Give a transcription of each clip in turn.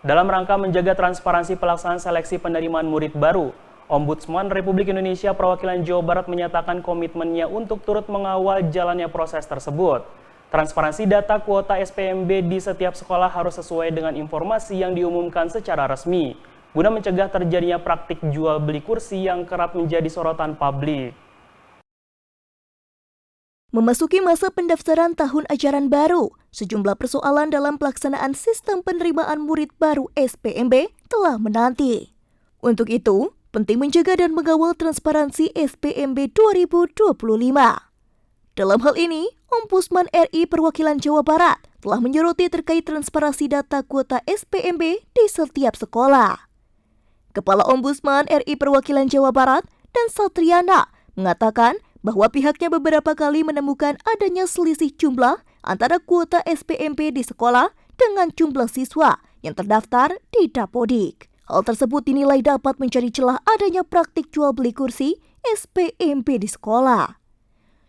Dalam rangka menjaga transparansi pelaksanaan seleksi penerimaan murid baru, Ombudsman Republik Indonesia Perwakilan Jawa Barat menyatakan komitmennya untuk turut mengawal jalannya proses tersebut. Transparansi data kuota SPMB di setiap sekolah harus sesuai dengan informasi yang diumumkan secara resmi, guna mencegah terjadinya praktik jual beli kursi yang kerap menjadi sorotan publik. Memasuki masa pendaftaran tahun ajaran baru, sejumlah persoalan dalam pelaksanaan sistem penerimaan murid baru SPMB telah menanti. Untuk itu, penting menjaga dan mengawal transparansi SPMB 2025. Dalam hal ini, Ombudsman RI Perwakilan Jawa Barat telah menyoroti terkait transparansi data kuota SPMB di setiap sekolah. Kepala Ombudsman RI Perwakilan Jawa Barat dan Satriana mengatakan bahwa pihaknya beberapa kali menemukan adanya selisih jumlah antara kuota SPMB di sekolah dengan jumlah siswa yang terdaftar di Dapodik. Hal tersebut dinilai dapat mencari celah adanya praktik jual beli kursi SPMB di sekolah.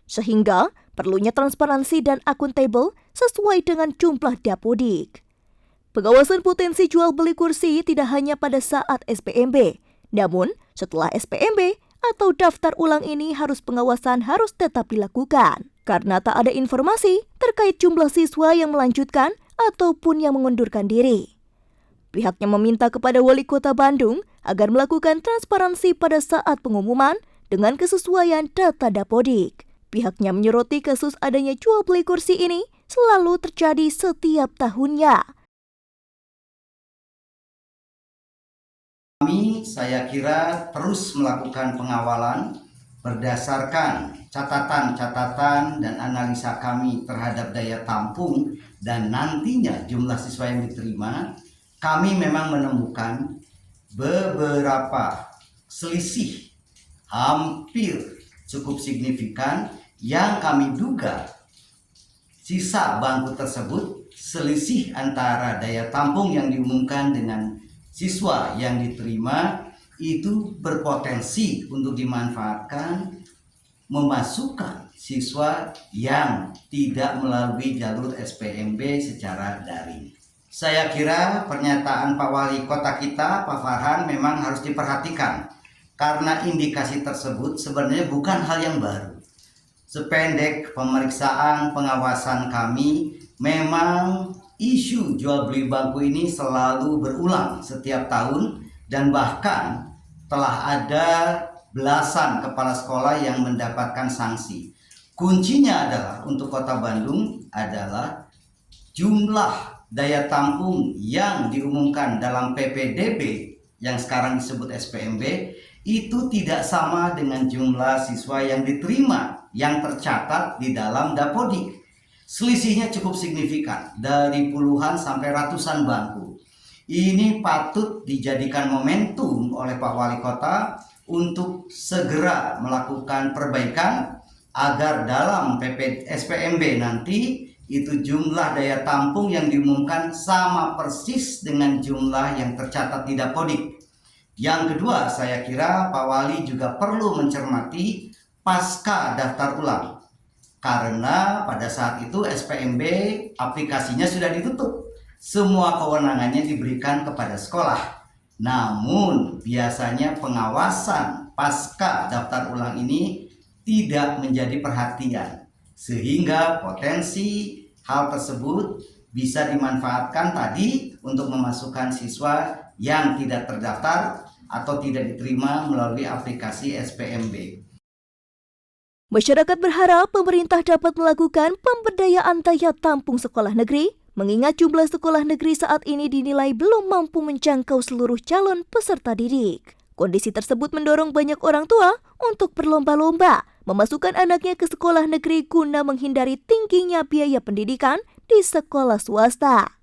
Sehingga perlunya transparansi dan akuntabel sesuai dengan jumlah Dapodik. Pengawasan potensi jual beli kursi tidak hanya pada saat SPMB, namun setelah SPMB atau daftar ulang ini pengawasan harus tetap dilakukan karena tak ada informasi terkait jumlah siswa yang melanjutkan ataupun yang mengundurkan diri. Pihaknya meminta kepada Wali Kota Bandung agar melakukan transparansi pada saat pengumuman dengan kesesuaian data Dapodik. Pihaknya menyoroti kasus adanya jual beli kursi ini selalu terjadi setiap tahunnya. Saya kira terus melakukan pengawalan berdasarkan catatan-catatan dan analisa kami terhadap daya tampung dan nantinya jumlah siswa yang diterima. Kami memang menemukan beberapa selisih hampir cukup signifikan yang kami duga sisa bangku tersebut selisih antara daya tampung yang diumumkan dengan siswa yang diterima itu berpotensi untuk dimanfaatkan memasukkan siswa yang tidak melalui jalur SPMB secara daring. Saya kira pernyataan Pak Wali Kota kita, Pak Farhan, memang harus diperhatikan karena indikasi tersebut sebenarnya bukan hal yang baru. Sependek pemeriksaan pengawasan kami, memang isu jual beli bangku ini selalu berulang setiap tahun dan bahkan telah ada belasan kepala sekolah yang mendapatkan sanksi. Kuncinya adalah untuk Kota Bandung adalah jumlah daya tampung yang diumumkan dalam PPDB yang sekarang disebut SPMB itu tidak sama dengan jumlah siswa yang diterima yang tercatat di dalam Dapodik. Selisihnya cukup signifikan, dari puluhan sampai ratusan bangku. Ini patut dijadikan momentum oleh Pak Wali Kota untuk segera melakukan perbaikan agar dalam SPMB nanti itu jumlah daya tampung yang diumumkan sama persis dengan jumlah yang tercatat di Dapodik. Yang kedua, saya kira Pak Wali juga perlu mencermati pasca daftar ulang. Karena pada saat itu SPMB aplikasinya sudah ditutup. Semua kewenangannya diberikan kepada sekolah. Namun biasanya pengawasan pasca daftar ulang ini tidak menjadi perhatian. Sehingga potensi hal tersebut bisa dimanfaatkan tadi untuk memasukkan siswa yang tidak terdaftar atau tidak diterima melalui aplikasi SPMB. Masyarakat berharap pemerintah dapat melakukan pemberdayaan daya tampung sekolah negeri, mengingat jumlah sekolah negeri saat ini dinilai belum mampu menjangkau seluruh calon peserta didik. Kondisi tersebut mendorong banyak orang tua untuk berlomba-lomba memasukkan anaknya ke sekolah negeri guna menghindari tingginya biaya pendidikan di sekolah swasta.